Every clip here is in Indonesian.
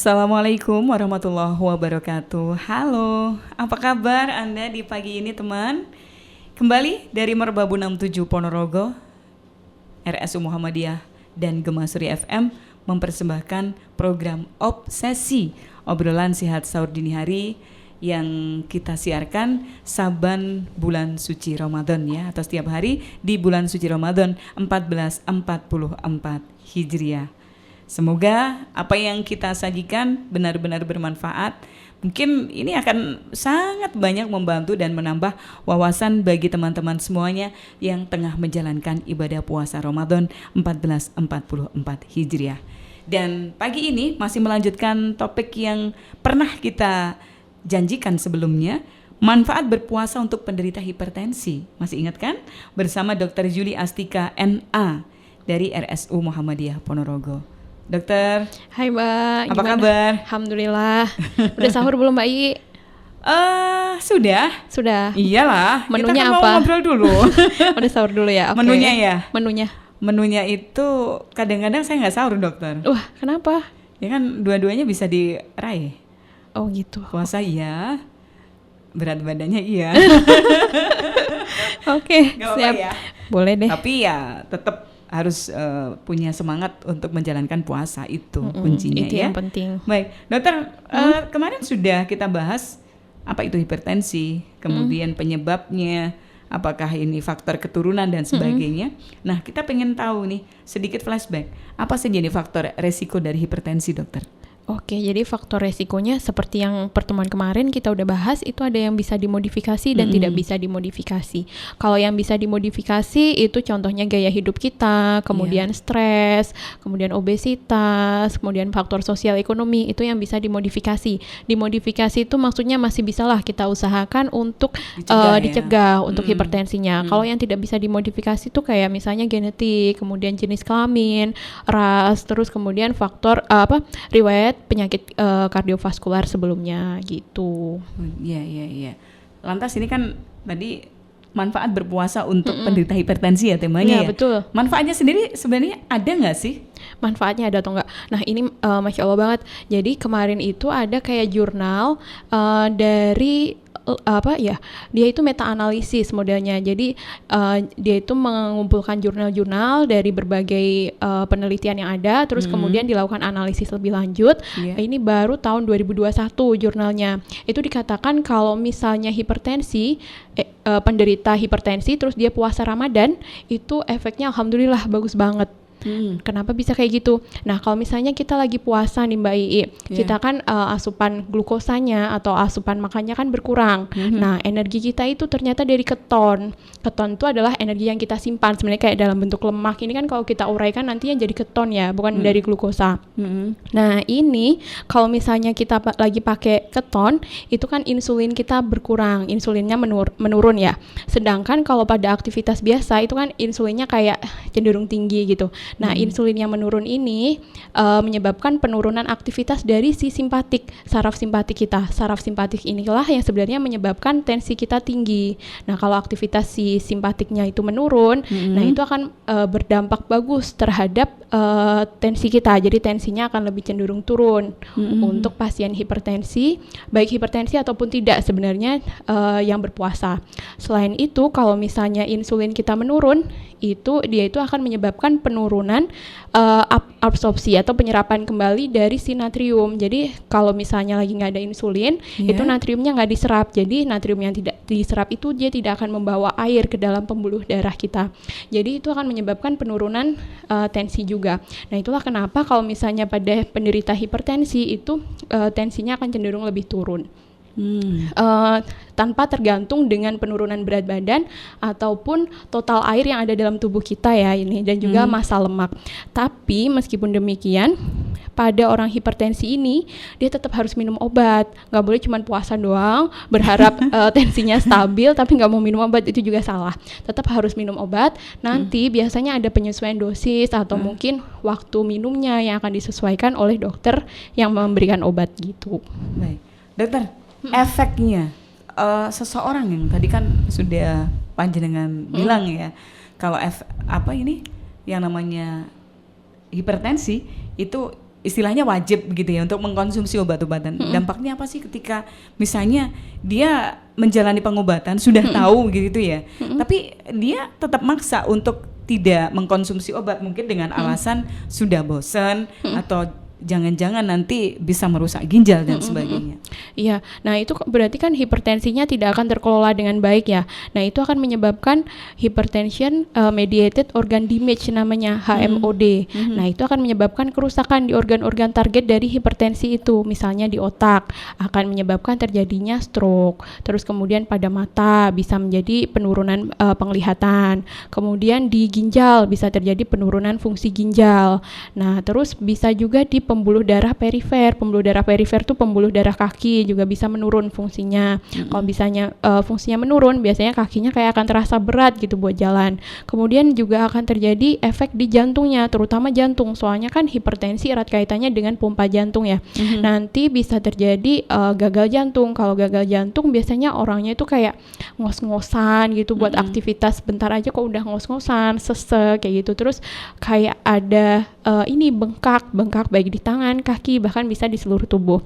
Assalamualaikum warahmatullahi wabarakatuh. Halo, apa kabar Anda di pagi ini teman? Kembali dari Merbabu 67 Ponorogo, RSU Muhammadiyah dan Gemasuri FM mempersembahkan program Obsesi, obrolan sehat sahur dini hari yang kita siarkan saban bulan suci Ramadan ya, atau setiap hari di bulan suci Ramadan 1444 Hijriah. Semoga apa yang kita sajikan benar-benar bermanfaat. Mungkin ini akan sangat banyak membantu dan menambah wawasan bagi teman-teman semuanya yang tengah menjalankan ibadah puasa Ramadan 1444 Hijriah. Dan pagi ini masih melanjutkan topik yang pernah kita janjikan sebelumnya, manfaat berpuasa untuk penderita hipertensi. Masih ingat kan? Bersama Dr. Juli Astika NA dari RSU Muhammadiyah Ponorogo. Dokter, hai Mbak, apa kabar? Alhamdulillah. Udah sahur belum Mbak I? Sudah. Iyalah. Menunya kita kan apa? Mau ngobrol dulu. Udah sahur dulu ya. Okay. Menunya ya. Menunya itu kadang-kadang saya nggak sahur dokter. Wah, kenapa? Ya kan dua-duanya bisa diraih. Oh gitu. Puasa iya, berat badannya iya. Oke, siap. Ya. Boleh deh. Tapi ya tetap harus punya semangat untuk menjalankan puasa itu kuncinya itu ya. yang penting. Baik, dokter, kemarin sudah kita bahas apa itu hipertensi, kemudian penyebabnya, apakah ini faktor keturunan dan sebagainya. Nah, kita pengen tahu nih sedikit flashback, apa saja nih faktor resiko dari hipertensi, dokter? Oke, jadi faktor resikonya seperti yang pertemuan kemarin kita udah bahas, itu ada yang bisa dimodifikasi dan tidak bisa dimodifikasi. Kalau yang bisa dimodifikasi itu contohnya gaya hidup kita, kemudian stres, kemudian obesitas, kemudian faktor sosial ekonomi, itu yang bisa dimodifikasi. Dimodifikasi itu maksudnya masih bisalah kita usahakan untuk dicegah untuk hipertensinya. Kalau yang tidak bisa dimodifikasi itu kayak misalnya genetik, kemudian jenis kelamin, ras, terus kemudian faktor riwayat penyakit kardiovaskular sebelumnya gitu. Iya. Lantas ini kan tadi manfaat berpuasa untuk penderita hipertensi ya temanya ya. Betul. Manfaatnya sendiri sebenarnya ada nggak sih? Manfaatnya ada atau enggak? Nah ini Masya Allah banget. Jadi kemarin itu ada kayak jurnal dari dia itu meta analisis modelnya. Jadi dia itu mengumpulkan jurnal-jurnal dari berbagai penelitian yang ada, terus kemudian dilakukan analisis lebih lanjut. Ini baru tahun 2021 jurnalnya. Itu dikatakan kalau misalnya hipertensi, penderita hipertensi terus dia puasa Ramadan, itu efeknya alhamdulillah bagus banget. Kenapa bisa kayak gitu? Nah, kalau misalnya kita lagi puasa nih Mbak Ii, kita kan asupan glukosanya atau asupan makannya kan berkurang. Nah, energi kita itu ternyata dari keton. Keton itu adalah energi yang kita simpan sebenarnya kayak dalam bentuk lemak. Ini kan kalau kita uraikan nantinya jadi keton ya, bukan dari glukosa. Nah, ini kalau misalnya kita lagi pakai keton, itu kan insulin kita berkurang, insulinnya menurun ya. Sedangkan kalau pada aktivitas biasa itu kan insulinnya kayak cenderung tinggi gitu. Nah, insulin yang menurun ini menyebabkan penurunan aktivitas dari si simpatik, saraf simpatik kita. Saraf simpatik inilah yang sebenarnya menyebabkan tensi kita tinggi. Nah, kalau aktivitas si simpatiknya itu menurun, nah itu akan berdampak bagus terhadap tensi kita. Jadi tensinya akan lebih cenderung turun untuk pasien hipertensi, baik hipertensi ataupun tidak sebenarnya yang berpuasa. Selain itu, kalau misalnya insulin kita menurun, dia itu akan menyebabkan penurunan absorpsi atau penyerapan kembali dari si natrium. Jadi kalau misalnya lagi nggak ada insulin, itu natriumnya nggak diserap. Jadi natrium yang tidak diserap itu dia tidak akan membawa air ke dalam pembuluh darah kita. Jadi itu akan menyebabkan penurunan tensi juga. Nah, itulah kenapa kalau misalnya pada penderita hipertensi itu tensinya akan cenderung lebih turun. Tanpa tergantung dengan penurunan berat badan ataupun total air yang ada dalam tubuh kita ya ini, dan juga massa lemak. Tapi meskipun demikian, pada orang hipertensi ini dia tetap harus minum obat. Nggak boleh cuma puasa doang berharap tensinya stabil tapi nggak mau minum obat, itu juga salah. Tetap harus minum obat. Nanti biasanya ada penyesuaian dosis atau mungkin waktu minumnya yang akan disesuaikan oleh dokter yang memberikan obat gitu. Baik, dokter. Efeknya seseorang yang tadi kan sudah panjenengan bilang ya, kalau yang namanya hipertensi itu istilahnya wajib begitu ya untuk mengkonsumsi obat-obatan. Dampaknya apa sih ketika misalnya dia menjalani pengobatan sudah tahu gitu ya, tapi dia tetap maksa untuk tidak mengkonsumsi obat mungkin dengan alasan sudah bosan atau jangan-jangan nanti bisa merusak ginjal dan sebagainya. Iya, nah itu berarti kan hipertensinya tidak akan terkelola dengan baik ya. Nah itu akan menyebabkan hypertension mediated organ damage namanya HMOD. Nah itu akan menyebabkan kerusakan di organ-organ target dari hipertensi itu. Misalnya di otak akan menyebabkan terjadinya stroke. Terus kemudian pada mata bisa menjadi penurunan penglihatan. Kemudian di ginjal bisa terjadi penurunan fungsi ginjal. Nah terus bisa juga di pembuluh darah perifer. Pembuluh darah perifer itu pembuluh darah kaki juga bisa menurun fungsinya. Kalau misalnya fungsinya menurun, biasanya kakinya kayak akan terasa berat gitu buat jalan. Kemudian juga akan terjadi efek di jantungnya, terutama jantung. Soalnya kan hipertensi erat kaitannya dengan pompa jantung ya. Nanti bisa terjadi gagal jantung. Kalau gagal jantung biasanya orangnya itu kayak ngos-ngosan gitu buat aktivitas bentar aja kok udah ngos-ngosan, sesek kayak gitu. Terus kayak ada bengkak baik di tangan, kaki, bahkan bisa di seluruh tubuh.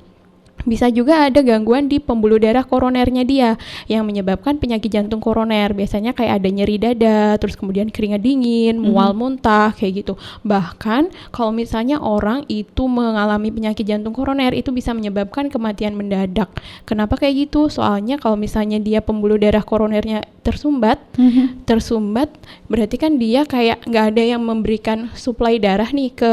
Bisa juga ada gangguan di pembuluh darah koronernya dia yang menyebabkan penyakit jantung koroner. Biasanya kayak ada nyeri dada, terus kemudian keringat dingin, mual muntah kayak gitu. Bahkan kalau misalnya orang itu mengalami penyakit jantung koroner itu bisa menyebabkan kematian mendadak. Kenapa kayak gitu? Soalnya kalau misalnya dia pembuluh darah koronernya tersumbat berarti kan dia kayak nggak ada yang memberikan suplai darah nih ke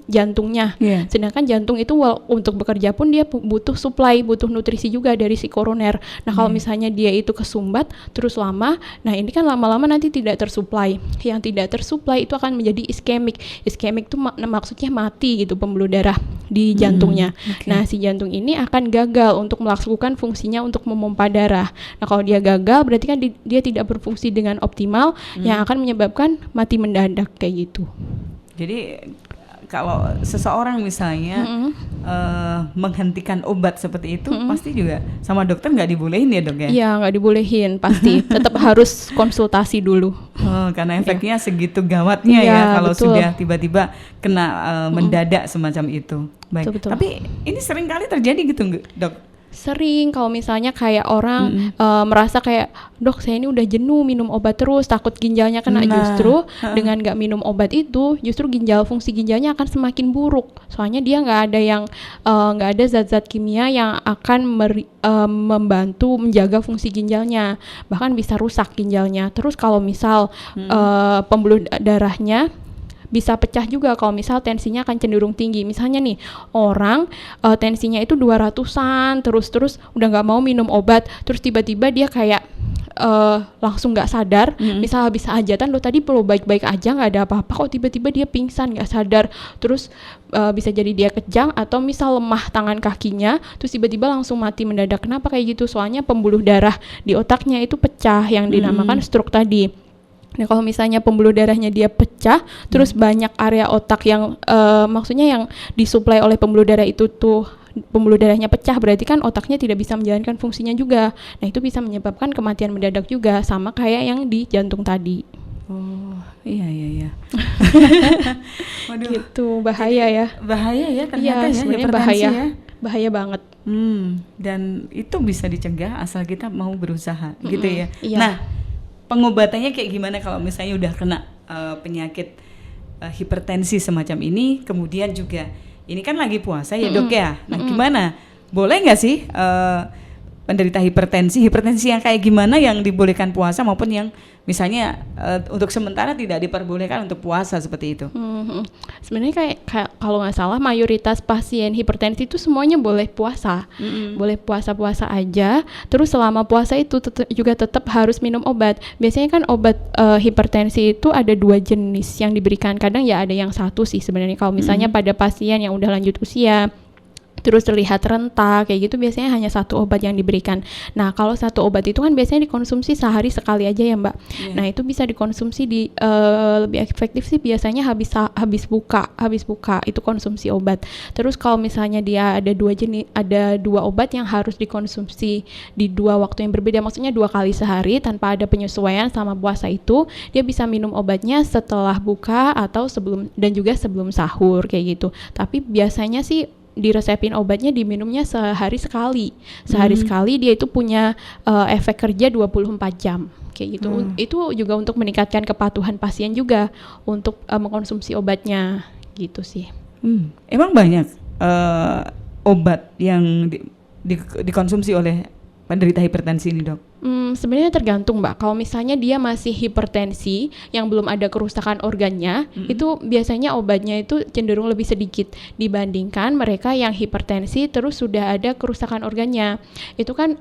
jantungnya. Sedangkan jantung itu untuk bekerja pun dia butuh suplai, butuh nutrisi juga dari si koroner. Nah kalau misalnya dia itu kesumbat terus lama, nah ini kan lama-lama nanti tidak tersuplai. Yang tidak tersuplai itu akan menjadi iskemik. Iskemik itu maksudnya mati gitu pembuluh darah di jantungnya. Nah si jantung ini akan gagal untuk melakukan fungsinya untuk memompa darah. Nah kalau dia gagal berarti kan dia tidak berfungsi dengan optimal, yang akan menyebabkan mati mendadak kayak gitu. Jadi kalau seseorang misalnya menghentikan obat seperti itu pasti juga sama dokter nggak dibolehin ya dok ya? Iya nggak dibolehin pasti, tetap harus konsultasi dulu. Karena efeknya segitu gawatnya ya kalau sudah tiba-tiba kena mendadak semacam itu. Baik. Betul. Tapi ini sering kali terjadi gitu dok? Sering kalau misalnya kayak orang merasa kayak dok saya ini udah jenuh minum obat terus takut ginjalnya kena, justru dengan nggak minum obat itu justru fungsi ginjalnya akan semakin buruk. Soalnya dia nggak ada zat-zat kimia yang akan membantu menjaga fungsi ginjalnya, bahkan bisa rusak ginjalnya. Terus kalau misal pembuluh darahnya bisa pecah juga kalau misal tensinya akan cenderung tinggi. Misalnya nih orang tensinya itu 200-an terus udah nggak mau minum obat, terus tiba-tiba dia kayak langsung nggak sadar, misal habis hajatan lo tadi perlu baik-baik aja nggak ada apa-apa kok tiba-tiba dia pingsan nggak sadar, terus bisa jadi dia kejang atau misal lemah tangan kakinya terus tiba-tiba langsung mati mendadak. Kenapa kayak gitu? Soalnya pembuluh darah di otaknya itu pecah yang dinamakan stroke tadi. Nah kalau misalnya pembuluh darahnya dia pecah, terus banyak area otak yang maksudnya yang disuplai oleh pembuluh darah itu tuh pembuluh darahnya pecah, berarti kan otaknya tidak bisa menjalankan fungsinya juga. Nah itu bisa menyebabkan kematian mendadak juga, sama kayak yang di jantung tadi. Oh iya. Waduh. Gitu bahaya ya. Bahaya ya ternyata ya. Sebenarnya bahaya banget. Dan itu bisa dicegah asal kita mau berusaha gitu ya. Iya. Nah pengobatannya kayak gimana kalau misalnya udah kena penyakit hipertensi semacam ini, kemudian juga ini kan lagi puasa ya dok ya. Nah gimana? Boleh nggak sih penderita hipertensi yang kayak gimana yang dibolehkan puasa maupun yang misalnya untuk sementara tidak diperbolehkan untuk puasa seperti itu? Sebenarnya kayak kalau nggak salah mayoritas pasien hipertensi itu semuanya boleh puasa, boleh puasa aja. Terus selama puasa itu juga tetap harus minum obat. Biasanya kan obat hipertensi itu ada 2 jenis yang diberikan. Kadang ya ada yang satu sih sebenarnya. Kalau misalnya pada pasien yang udah lanjut usia, terus terlihat rentak kayak gitu, biasanya hanya satu obat yang diberikan. Nah, kalau satu obat itu kan biasanya dikonsumsi sehari sekali aja ya Mbak. Nah, itu bisa dikonsumsi di lebih efektif sih biasanya habis buka itu konsumsi obat. Terus kalau misalnya dia ada dua obat yang harus dikonsumsi di 2 waktu yang berbeda, maksudnya 2 kali sehari tanpa ada penyesuaian sama puasa itu, dia bisa minum obatnya setelah buka atau sebelum sahur kayak gitu. Tapi biasanya sih diresepin obatnya diminumnya sehari sekali. Sekali dia itu punya efek kerja 24 jam kayak gitu. Itu juga untuk meningkatkan kepatuhan pasien juga untuk mengkonsumsi obatnya gitu sih. Emang banyak obat yang dikonsumsi oleh penderita hipertensi ini, Dok? Sebenarnya tergantung Mbak. Kalau misalnya dia masih hipertensi yang belum ada kerusakan organnya, itu biasanya obatnya itu cenderung lebih sedikit dibandingkan mereka yang hipertensi terus sudah ada kerusakan organnya. Itu kan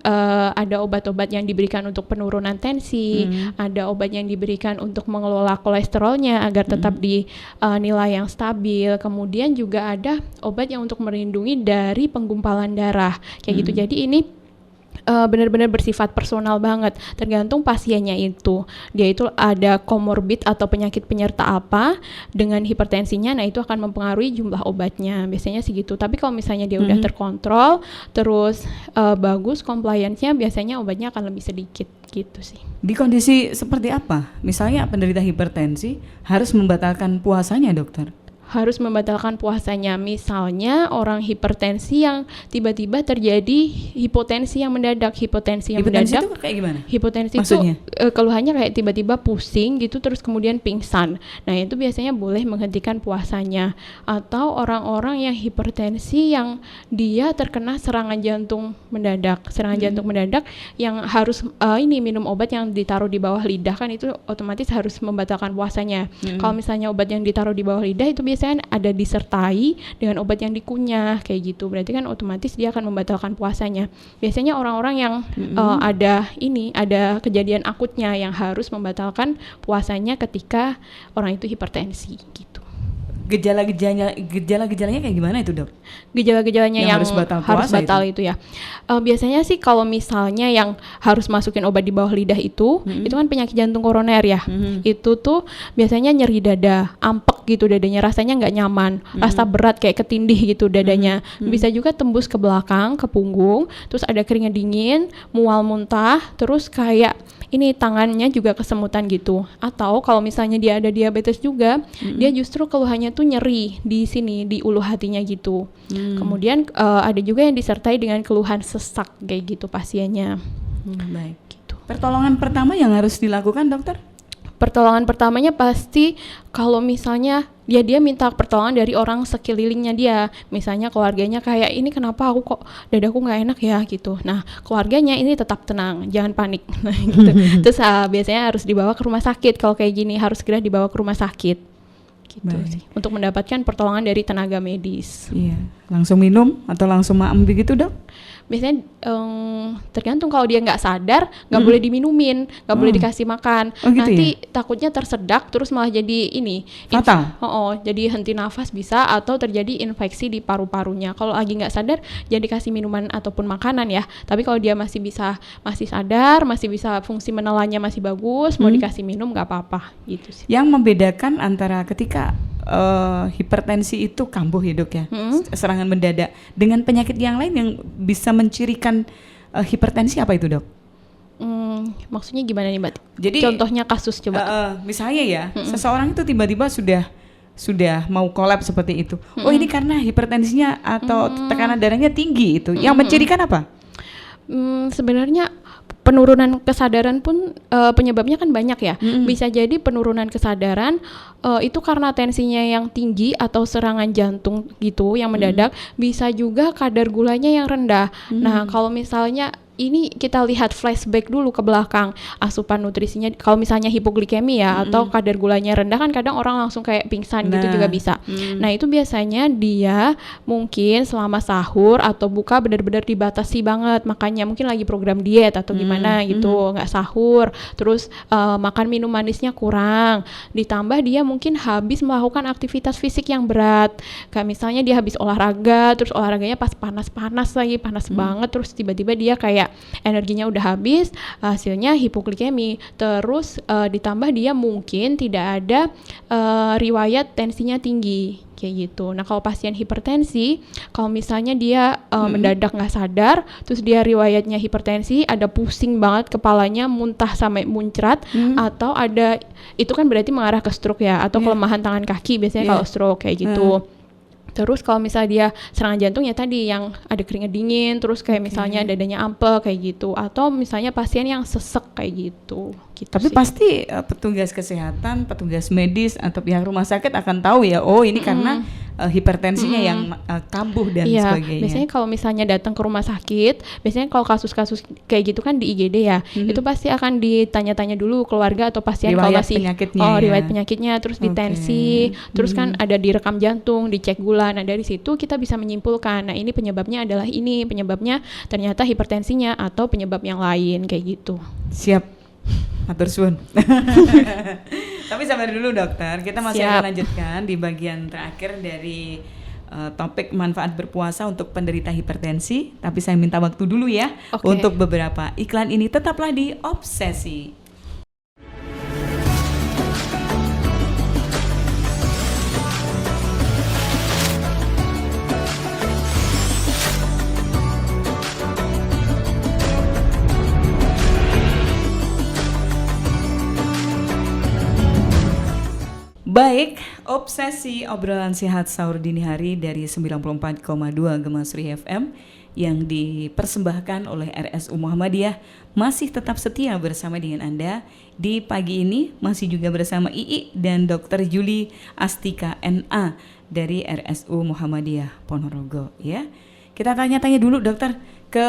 ada obat-obat yang diberikan untuk penurunan tensi, ada obat yang diberikan untuk mengelola kolesterolnya agar tetap di nilai yang stabil. Kemudian juga ada obat yang untuk melindungi dari penggumpalan darah kayak gitu. Jadi ini benar-benar bersifat personal banget, tergantung pasiennya itu. Dia itu ada komorbid atau penyakit penyerta apa dengan hipertensinya, nah itu akan mempengaruhi jumlah obatnya. Biasanya sih gitu. Tapi kalau misalnya dia udah terkontrol, terus bagus compliance-nya, biasanya obatnya akan lebih sedikit gitu sih. Di kondisi seperti apa? Misalnya penderita hipertensi harus membatalkan puasanya, dokter? Harus membatalkan puasanya. Misalnya orang hipertensi yang tiba-tiba terjadi hipotensi yang mendadak. Hipotensi mendadak itu kayak gimana? Hipotensi maksudnya? Itu keluhannya kayak tiba-tiba pusing gitu terus kemudian pingsan. Nah, itu biasanya boleh menghentikan puasanya. Atau orang-orang yang hipertensi yang dia terkena serangan jantung mendadak. Serangan jantung mendadak yang harus minum obat yang ditaruh di bawah lidah, kan itu otomatis harus membatalkan puasanya. Kalau misalnya obat yang ditaruh di bawah lidah itu biasanya ada disertai dengan obat yang dikunyah kayak gitu, berarti kan otomatis dia akan membatalkan puasanya. Biasanya orang-orang yang ada kejadian akutnya yang harus membatalkan puasanya ketika orang itu hipertensi gitu. Gejala-gejalanya kayak gimana itu, Dok? Gejala-gejalanya yang harus batal itu ya. Biasanya sih kalau misalnya yang harus masukin obat di bawah lidah itu kan penyakit jantung koroner ya. Itu tuh biasanya nyeri dada, ampek gitu dadanya, rasanya nggak nyaman, rasa berat kayak ketindih gitu dadanya. Bisa juga tembus ke belakang, ke punggung, terus ada keringat dingin, mual muntah, terus kayak ini tangannya juga kesemutan gitu. Atau kalau misalnya dia ada diabetes juga, dia justru keluhannya tuh nyeri di sini, di ulu hatinya gitu. Kemudian ada juga yang disertai dengan keluhan sesak kayak gitu pasiennya. Baik. Gitu. Pertolongan pertama yang harus dilakukan, dokter? Pertolongan pertamanya pasti kalau misalnya dia minta pertolongan dari orang sekelilingnya dia, misalnya keluarganya kayak ini kenapa aku kok dadaku nggak enak ya gitu. Nah keluarganya ini tetap tenang, jangan panik gitu. Terus biasanya harus dibawa ke rumah sakit. Kalau kayak gini harus segera dibawa ke rumah sakit gitu sih, untuk mendapatkan pertolongan dari tenaga medis. Iya, langsung minum atau langsung maem begitu, Dok? Biasanya tergantung, kalau dia nggak sadar nggak boleh diminumin, nggak boleh dikasih makan. Gitu nanti ya? takutnya tersedak terus malah jadi fatal. Jadi henti nafas bisa, atau terjadi infeksi di paru-parunya. Kalau lagi nggak sadar jangan dikasih minuman ataupun makanan ya. Tapi kalau dia masih sadar, masih bisa fungsi menelannya masih bagus, mau dikasih minum nggak apa-apa gitu sih. Yang membedakan antara ketika hipertensi itu kambuh ya, Dok ya, serangan mendadak, dengan penyakit yang lain yang bisa mencirikan hipertensi apa itu, Dok? Maksudnya gimana nih, Mbak? Jadi contohnya kasus coba. Misalnya ya, seseorang itu tiba-tiba sudah mau kolaps seperti itu. Oh, ini karena hipertensinya atau tekanan darahnya tinggi itu. Yang mencirikan apa? Sebenarnya penurunan kesadaran pun penyebabnya kan banyak ya. Bisa jadi penurunan kesadaran itu karena tensinya yang tinggi atau serangan jantung gitu yang mendadak. Bisa juga kadar gulanya yang rendah. Nah, kalau misalnya ini kita lihat flashback dulu ke belakang, asupan nutrisinya kalau misalnya hipoglikemi ya atau kadar gulanya rendah kan kadang orang langsung kayak pingsan gitu juga bisa. Nah itu biasanya dia mungkin selama sahur atau buka benar-benar dibatasi banget, makanya mungkin lagi program diet atau gimana gitu, nggak sahur, terus makan minum manisnya kurang, ditambah dia mungkin habis melakukan aktivitas fisik yang berat, kayak misalnya dia habis olahraga, terus olahraganya pas panas banget, terus tiba-tiba dia kayak energinya udah habis, hasilnya hipoglikemi. Terus ditambah dia mungkin tidak ada riwayat tensinya tinggi kayak gitu. Nah kalau pasien hipertensi, kalau misalnya dia mendadak nggak sadar, terus dia riwayatnya hipertensi, ada pusing banget kepalanya, muntah sampai muncrat, atau ada itu kan berarti mengarah ke stroke ya, atau kelemahan tangan kaki biasanya kalau stroke kayak gitu. Terus kalau misalnya dia serangan jantung ya tadi yang ada keringat dingin, terus kayak misalnya dadanya ampel kayak gitu, atau misalnya pasien yang sesek kayak gitu. Tapi sih. pasti petugas kesehatan, petugas medis atau pihak rumah sakit akan tahu ya, oh ini karena hipertensinya yang kambuh dan sebagainya. Biasanya kalau misalnya datang ke rumah sakit, biasanya kalau kasus-kasus kayak gitu kan di IGD ya, itu pasti akan ditanya-tanya dulu keluarga atau pasien riwayat kalau masih penyakitnya riwayat penyakitnya, terus ditensi, terus kan ada direkam jantung, dicek gula. Nah dari situ kita bisa menyimpulkan, nah ini penyebabnya adalah ini, penyebabnya ternyata hipertensinya atau penyebab yang lain kayak gitu. Siap. Matur suwun. Tapi sabar dulu dokter, kita masih akan lanjutkan di bagian terakhir dari topik manfaat berpuasa untuk penderita hipertensi. Tapi saya minta waktu dulu ya untuk beberapa iklan ini. Tetaplah di Obsesi. Baik, Obsesi obrolan sehat sahur dini hari dari 94,2 Gemasri FM yang dipersembahkan oleh RSU Muhammadiyah masih tetap setia bersama dengan Anda. Di pagi ini masih juga bersama Ii dan Dr. Juli Astika NA dari RSU Muhammadiyah Ponorogo ya. Kita tanya-tanya dulu dokter ke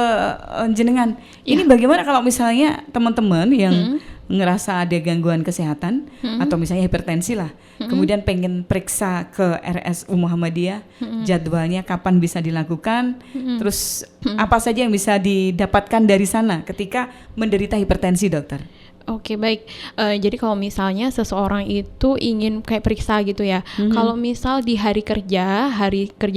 jenengan. Ini bagaimana kalau misalnya teman-teman yang ngerasa ada gangguan kesehatan atau misalnya hipertensi lah, kemudian pengen periksa ke RSU Muhammadiyah, jadwalnya kapan bisa dilakukan, terus apa saja yang bisa didapatkan dari sana ketika menderita hipertensi dokter? Oke, baik. Jadi kalau misalnya seseorang itu ingin kayak periksa gitu ya, kalau misal di hari kerja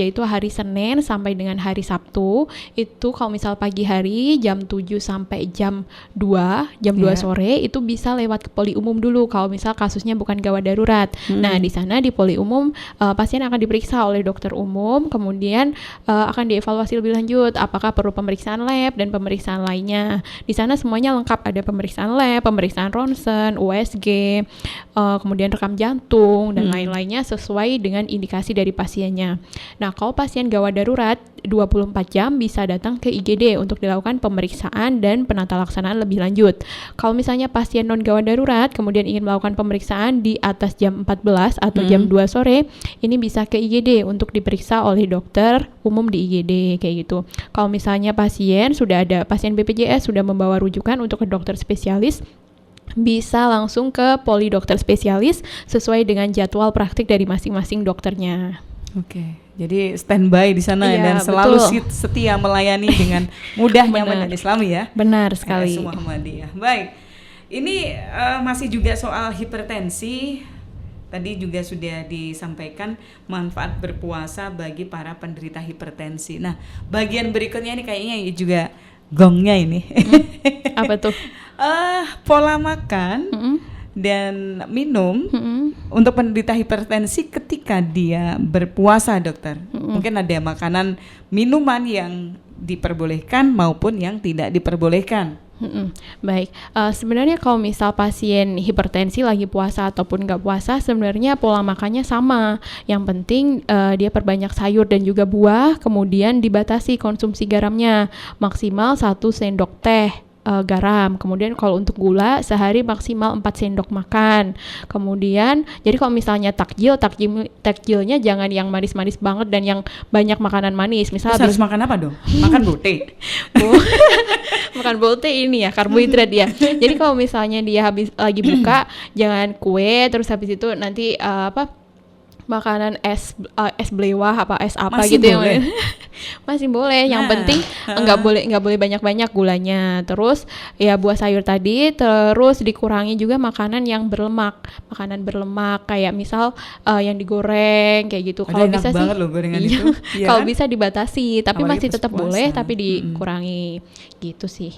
itu hari Senin sampai dengan hari Sabtu, itu kalau misal pagi hari jam 7 sampai jam 2 sore itu bisa lewat ke poli umum dulu kalau misal kasusnya bukan gawat darurat. Nah, di sana di poli umum pasien akan diperiksa oleh dokter umum, kemudian akan dievaluasi lebih lanjut apakah perlu pemeriksaan lab dan pemeriksaan lainnya. Di sana semuanya lengkap, ada pemeriksaan lab, pemeriksaan ronsen, USG, kemudian rekam jantung dan lain-lainnya sesuai dengan indikasi dari pasiennya. Nah, kalau pasien gawat darurat 24 jam bisa datang ke IGD untuk dilakukan pemeriksaan dan penata laksanaan lebih lanjut. Kalau misalnya pasien non gawat darurat kemudian ingin melakukan pemeriksaan di atas jam 14 atau jam 2 sore, ini bisa ke IGD untuk diperiksa oleh dokter umum di IGD kayak gitu. Kalau misalnya pasien BPJS sudah membawa rujukan untuk ke dokter spesialis, bisa langsung ke poli dokter spesialis sesuai dengan jadwal praktik dari masing-masing dokternya. Oke, jadi standby di sana dan selalu setia melayani dengan mudah, nyaman dan islami ya. Benar sekali. RSU Muhammadiyah. Baik, ini masih juga soal hipertensi. Tadi juga sudah disampaikan manfaat berpuasa bagi para penderita hipertensi. Nah, bagian berikutnya ini kayaknya juga gongnya ini. Apa tuh? Pola makan dan minum untuk penderita hipertensi ketika dia berpuasa dokter. Mungkin ada makanan, minuman yang diperbolehkan maupun yang tidak diperbolehkan. Baik, sebenarnya kalau misal pasien hipertensi lagi puasa ataupun nggak puasa, sebenarnya pola makannya sama. Yang penting dia perbanyak sayur dan juga buah, kemudian dibatasi konsumsi garamnya, maksimal 1 sendok teh garam. Kemudian kalau untuk gula sehari maksimal 4 sendok makan. Kemudian jadi kalau misalnya takjilnya jangan yang manis-manis banget dan yang banyak makanan manis. Misal Terus harus makan apa dong? Makan bote. makan bolte ini ya karbohidrat ya. Jadi kalau misalnya dia habis lagi buka jangan kue, terus habis itu nanti makanan es blewah es apa Masih gitu boleh? yang masih boleh. Yang penting nggak boleh banyak gulanya. Terus ya buah sayur tadi, terus dikurangi juga makanan makanan berlemak kayak misal yang digoreng kayak gitu. Kalau bisa banget sih loh gorengan iya, itu. Iya kalau kan? bisa dibatasi, tapi Apalagi masih pas tetap puasa. boleh tapi dikurangi gitu sih.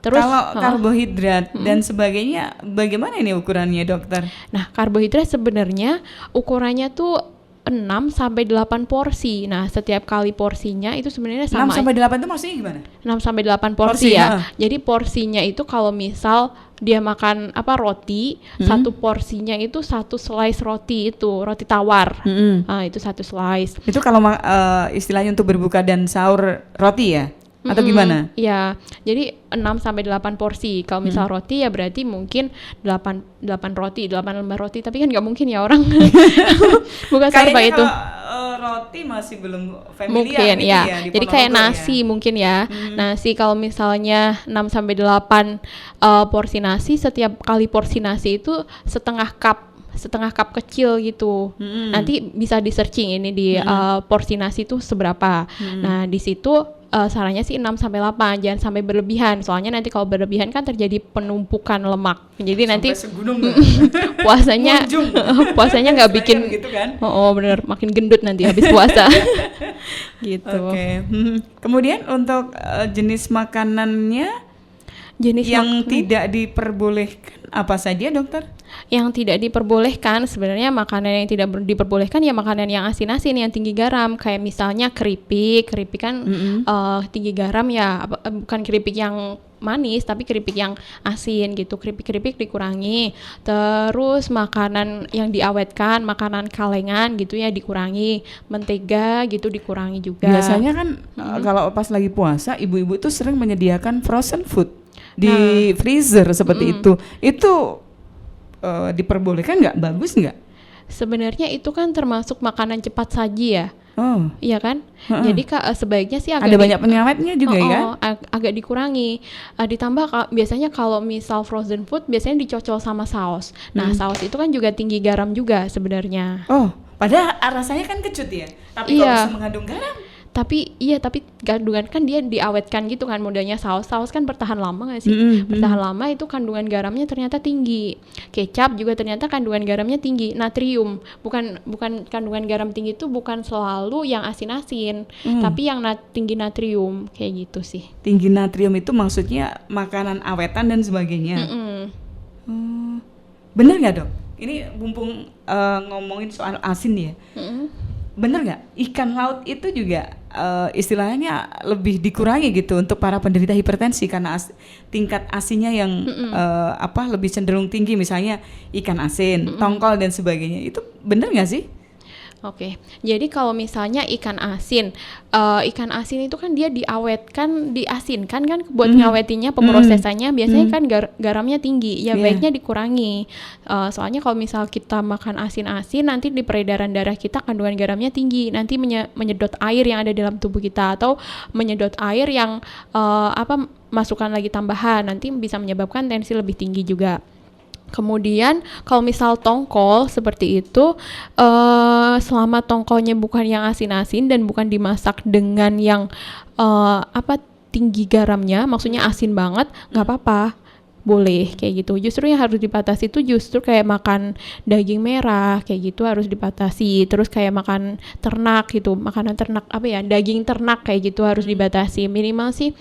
Terus Kalau karbohidrat dan sebagainya, bagaimana ini ukurannya dokter? nah, karbohidrat sebenarnya ukurannya tuh 6 sampai 8 porsi. Nah, setiap kali porsinya itu sebenarnya 6 sama sampai 8 itu maksudnya gimana? 6 sampai 8 Porsi, porsi ya. ha. Jadi porsinya itu kalau misal dia makan roti, satu porsinya itu satu slice roti itu, roti tawar. Nah, itu satu slice. Itu kalau istilahnya untuk berbuka dan sahur roti ya? Atau gimana? Iya, jadi 6 sampai 8 porsi. Kalau misal roti ya berarti mungkin 8 roti, 8 lembar roti, tapi kan nggak mungkin ya orang buka sarba Kayaknya itu. kalau roti masih belum familiar Mungkin gitu ya. di Jadi kayak Ponorogo nasi ya. mungkin ya. Nasi kalau misalnya 6 sampai 8 porsi nasi, setiap kali porsi nasi itu setengah cup kecil gitu. Nanti bisa di searching ini di porsi nasi itu seberapa. Nah, di situ sarannya sih 6 sampai 8, jangan sampai berlebihan. Soalnya nanti kalau berlebihan kan terjadi penumpukan lemak. Jadi nanti Sampai segunung puasanya Munjung. puasanya nggak bikin gitu kan? Oh, bener, makin gendut nanti habis puasa. Gitu. Oke. Kemudian untuk jenis makanannya Jenis yang tidak diperbolehkan apa saja, dokter? yang tidak diperbolehkan sebenarnya makanan yang tidak diperbolehkan ya makanan yang asin-asin yang tinggi garam kayak misalnya keripik kan tinggi garam ya bukan keripik yang manis tapi keripik yang asin gitu, keripik dikurangi. Terus makanan yang diawetkan, makanan kalengan gitu ya dikurangi, mentega gitu dikurangi juga. Biasanya kan kalau pas lagi puasa ibu-ibu tuh sering menyediakan frozen food di freezer seperti itu. Itu diperbolehkan nggak? Bagus nggak? Sebenarnya itu kan termasuk makanan cepat saji ya. Oh, Iya kan? Jadi sebaiknya sih agak ada banyak pengawetnya juga ya kan? agak dikurangi. Ditambah biasanya kalau misal frozen food biasanya dicocol sama saus. Nah, saus itu kan juga tinggi garam juga sebenarnya. Oh, padahal rasanya kan kecut ya. Tapi Iya. kok bisa mengandung garam? Tapi kandungan kan dia diawetkan gitu kan modelnya saus kan bertahan lama nggak sih? Bertahan lama itu kandungan garamnya ternyata tinggi. Kecap juga ternyata kandungan garamnya tinggi. Natrium bukan kandungan garam tinggi itu bukan selalu yang asin-asin, tapi yang tinggi natrium kayak gitu sih. Tinggi natrium itu maksudnya makanan awetan dan sebagainya. Bener nggak dok? Ini mumpung ngomongin soal asin ya. Bener nggak? Ikan laut itu juga istilahnya lebih dikurangi gitu untuk para penderita hipertensi karena tingkat asinnya yang lebih cenderung tinggi, misalnya ikan asin, tongkol dan sebagainya. Itu bener nggak sih? Oke, jadi kalau misalnya ikan asin itu kan dia diasinkan kan buat ngawetinya, pemrosesannya biasanya kan garamnya tinggi, ya baiknya dikurangi. Soalnya kalau misal kita makan asin-asin nanti di peredaran darah kita kandungan garamnya tinggi, nanti menyedot air yang ada dalam tubuh kita atau menyedot air yang masukkan lagi tambahan, nanti bisa menyebabkan tensi lebih tinggi juga. Kemudian kalau misal tongkol seperti itu, selama tongkolnya bukan yang asin-asin dan bukan dimasak dengan yang tinggi garamnya, maksudnya asin banget, nggak apa-apa, boleh kayak gitu. Justru yang harus dibatasi itu justru kayak makan daging merah kayak gitu harus dibatasi. Terus kayak makan ternak gitu, makanan ternak daging ternak kayak gitu harus dibatasi. Minimal sih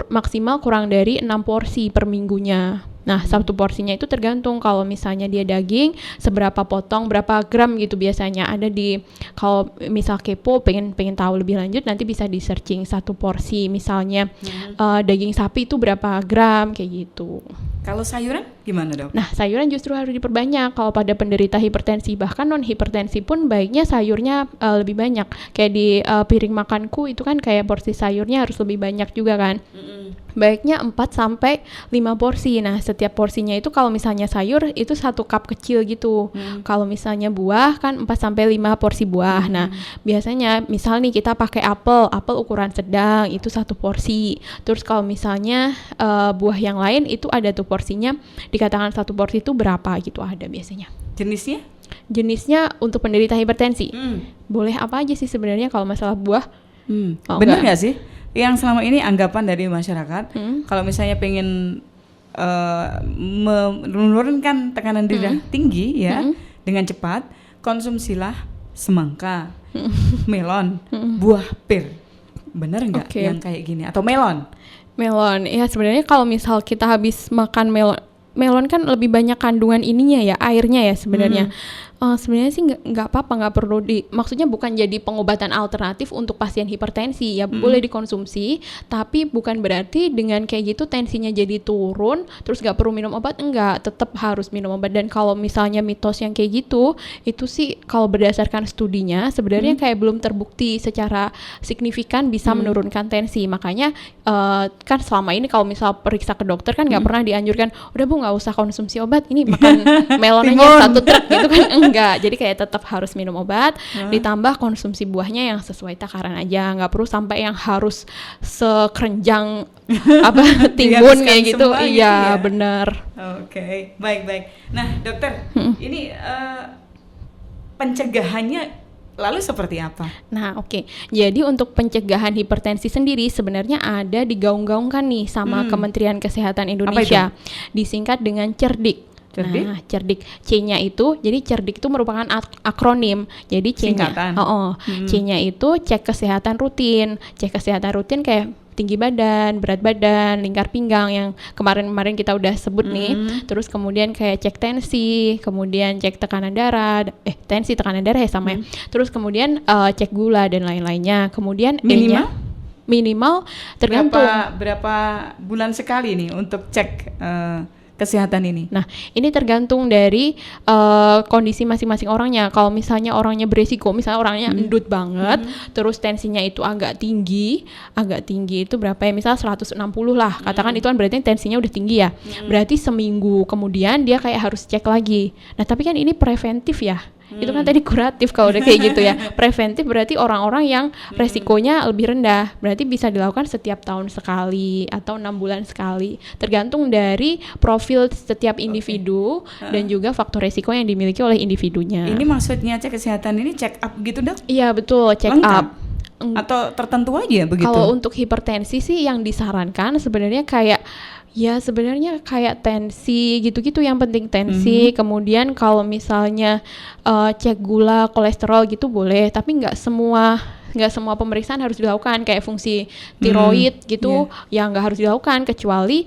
maksimal kurang dari 6 porsi per minggunya. Nah, satu porsinya itu tergantung kalau misalnya dia daging seberapa potong, berapa gram gitu biasanya ada di, kalau misal kepo pengen tahu lebih lanjut nanti bisa di searching satu porsi misalnya daging sapi itu berapa gram kayak gitu. Kalau sayuran Gimana dok? Nah, sayuran justru harus diperbanyak kalau pada penderita hipertensi. Bahkan non hipertensi pun baiknya sayurnya lebih banyak. Kayak di piring makanku itu kan kayak porsi sayurnya harus lebih banyak juga kan. Baiknya 4 sampai 5 porsi. Nah, setiap porsinya itu kalau misalnya sayur itu 1 cup kecil gitu. Kalau misalnya buah kan 4 sampai 5 porsi buah. Nah, biasanya misal nih kita pakai apel ukuran sedang itu 1 porsi. Terus kalau misalnya buah yang lain itu ada tuh porsinya, dikatakan 1 porsi itu berapa gitu ada biasanya. Jenisnya? Jenisnya untuk penderita hipertensi. Boleh apa aja sih sebenarnya kalau masalah buah? Bener nggak sih? Yang selama ini anggapan dari masyarakat, kalau misalnya pengen menurunkan tekanan darah tinggi ya dengan cepat, konsumsilah semangka, melon, buah pir. Bener nggak yang kayak gini? Atau melon? Melon, ya sebenarnya kalau misal kita habis makan melon kan lebih banyak kandungan ininya ya, airnya ya sebenarnya. Sebenarnya sih nggak apa-apa, nggak perlu maksudnya bukan jadi pengobatan alternatif untuk pasien hipertensi ya, boleh dikonsumsi, tapi bukan berarti dengan kayak gitu tensinya jadi turun terus nggak perlu minum obat, enggak, tetap harus minum obat. Dan kalau misalnya mitos yang kayak gitu, itu sih kalau berdasarkan studinya sebenarnya kayak belum terbukti secara signifikan bisa menurunkan tensi. Makanya kan selama ini kalau misal periksa ke dokter kan nggak pernah dianjurkan, udah Bu nggak usah konsumsi obat, ini makan melon aja 1 truk gitu kan. Enggak, jadi kayak tetap harus minum obat, ditambah konsumsi buahnya yang sesuai takaran aja, nggak perlu sampai yang harus sekerenjang timun kayak gitu. Iya, benar. Oke, baik. Nah, dokter, ini pencegahannya lalu seperti apa? Nah, oke. Jadi untuk pencegahan hipertensi sendiri sebenarnya ada digaung-gaungkan nih sama Kementerian Kesehatan Indonesia. Disingkat dengan CERDIK. Nah, CERDIK, C-nya itu, jadi CERDIK itu merupakan akronim. Jadi C-nya, C-nya itu cek kesehatan rutin. Cek kesehatan rutin kayak tinggi badan, berat badan, lingkar pinggang yang kemarin kita udah sebut nih. Terus kemudian kayak cek tensi, kemudian cek tekanan darah, tensi tekanan darah ya sama ya. Terus kemudian cek gula dan lain-lainnya. Kemudian minimal tergantung berapa bulan sekali nih untuk cek kesehatan ini. Nah, ini tergantung dari kondisi masing-masing orangnya. Kalau misalnya orangnya beresiko, misalnya orangnya endut banget, terus tensinya itu agak tinggi itu berapa ya? Misal 160 lah. Katakan itu kan berarti tensinya udah tinggi ya. Berarti seminggu kemudian dia kayak harus cek lagi. Nah, tapi kan ini preventif ya. Itu kan tadi kuratif kalau udah kayak gitu ya. Preventif berarti orang-orang yang resikonya lebih rendah. Berarti bisa dilakukan setiap tahun sekali atau 6 bulan sekali. Tergantung dari profil setiap individu dan juga faktor resiko yang dimiliki oleh individunya. Ini maksudnya cek kesehatan ini check up gitu dok? Iya betul, check lengkap? up. Atau tertentu aja begitu? Kalau untuk hipertensi sih yang disarankan sebenarnya kayak tensi gitu-gitu, yang penting tensi. Kemudian kalau misalnya cek gula, kolesterol gitu boleh, tapi nggak semua pemeriksaan harus dilakukan. Kayak fungsi tiroid gitu yang nggak harus dilakukan kecuali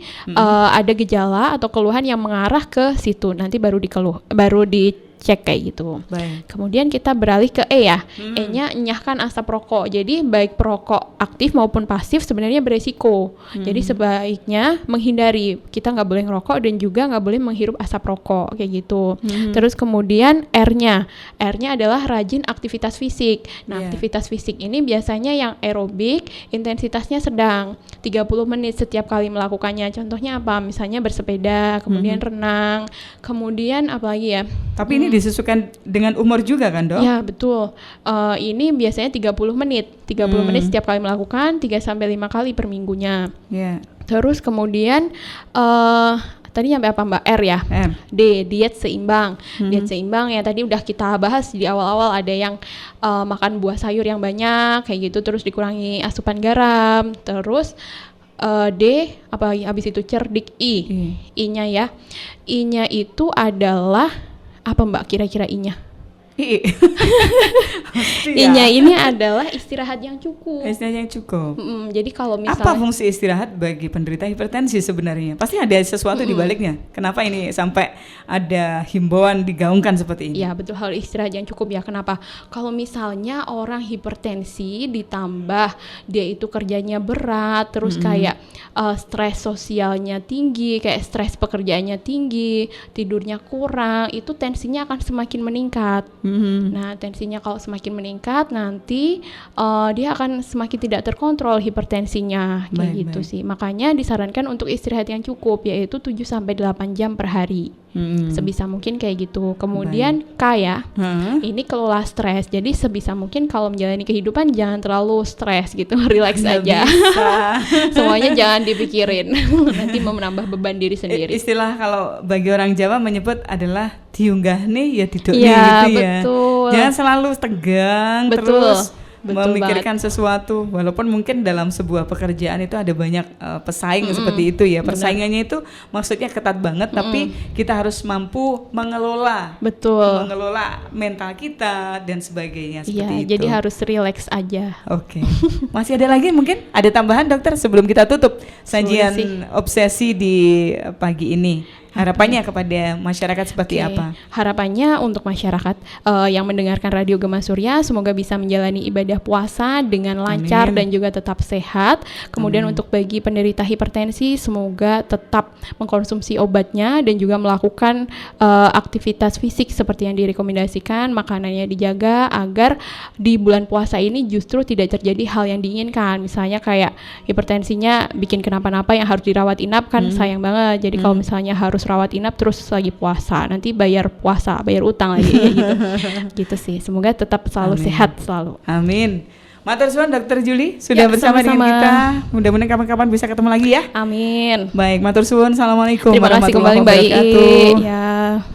ada gejala atau keluhan yang mengarah ke situ, nanti baru dicek kayak gitu. Baik. Kemudian kita beralih ke E ya. E-nya enyahkan asap rokok. Jadi baik perokok aktif maupun pasif sebenarnya beresiko. Jadi sebaiknya menghindari. Kita nggak boleh ngerokok dan juga nggak boleh menghirup asap rokok kayak gitu. Terus kemudian R-nya adalah rajin aktivitas fisik. Nah, aktivitas fisik ini biasanya yang aerobik, intensitasnya sedang, 30 menit setiap kali melakukannya. Contohnya apa? Misalnya bersepeda, kemudian renang, kemudian apa lagi ya? Tapi ini disesuaikan dengan umur juga kan dok? Ya betul, ini biasanya 30 menit setiap kali melakukan, 3-5 kali per minggunya. Terus kemudian tadi nyampe apa Mbak? R ya? R. D, diet seimbang. Diet seimbang ya tadi udah kita bahas di awal-awal, ada yang makan buah sayur yang banyak kayak gitu, terus dikurangi asupan garam. Terus D, apa habis itu CERDIK. I-nya ya. I-nya itu adalah apa Mbak kira-kira I-nya? Mesti Inya ya. ini adalah istirahat yang cukup. Istirahat yang cukup. Jadi kalau Apa misalnya fungsi istirahat bagi penderita hipertensi sebenarnya? Pasti ada sesuatu di baliknya. Kenapa ini sampai ada himbauan digaungkan seperti ini? ya betul, hal istirahat yang cukup ya. Kenapa? Kalau misalnya orang hipertensi ditambah dia itu kerjanya berat, terus kayak stres sosialnya tinggi, kayak stres pekerjaannya tinggi, tidurnya kurang, itu tensinya akan semakin meningkat. Nah, tensinya kalau semakin meningkat nanti dia akan semakin tidak terkontrol hipertensinya kayak Baik, gitu baik. sih. Makanya disarankan untuk istirahat yang cukup, yaitu 7 sampai 8 jam per hari. Sebisa mungkin kayak gitu. Kemudian kayak ini kelola stres. Jadi sebisa mungkin kalau menjalani kehidupan jangan terlalu stres gitu, relax Nggak aja. bisa. Semuanya jangan dipikirin. Nanti mau menambah beban diri sendiri. Istilah kalau bagi orang Jawa menyebut adalah diunggah nih ya duduk nih Iya, gitu ya. betul. Jangan selalu tegang Betul, terus betul memikirkan sesuatu. Walaupun mungkin dalam sebuah pekerjaan itu ada banyak pesaing seperti itu ya. Persaingannya itu maksudnya ketat banget, tapi kita harus mampu mengelola Betul. mental kita dan sebagainya Iya, seperti itu. jadi harus relax aja. Oke. Masih ada lagi mungkin? Ada tambahan dokter sebelum kita tutup sajian sih. obsesi di pagi ini? Harapannya kepada masyarakat seperti Oke, apa? harapannya untuk masyarakat yang mendengarkan Radio Gema Surya semoga bisa menjalani ibadah puasa dengan lancar Amin. dan juga tetap sehat. Kemudian untuk bagi penderita hipertensi semoga tetap mengkonsumsi obatnya dan juga melakukan aktivitas fisik seperti yang direkomendasikan, makanannya dijaga agar di bulan puasa ini justru tidak terjadi hal yang diinginkan. Misalnya kayak hipertensinya bikin kenapa-napa yang harus dirawat inap kan sayang banget. Jadi kalau misalnya harus rawat inap terus lagi puasa, nanti bayar utang lagi kayak gitu. Gitu sih. Semoga tetap selalu Amin. sehat selalu. Amin. Matur suwun Dokter Julie sudah Ya, bersama dengan sama-sama. kita. Mudah-mudahan kapan-kapan bisa ketemu lagi ya. Amin. Baik, matur suwun. Assalamualaikum Terima kasih warahmatullahi kembali Mbak wabarakatuh. Ii. Ya.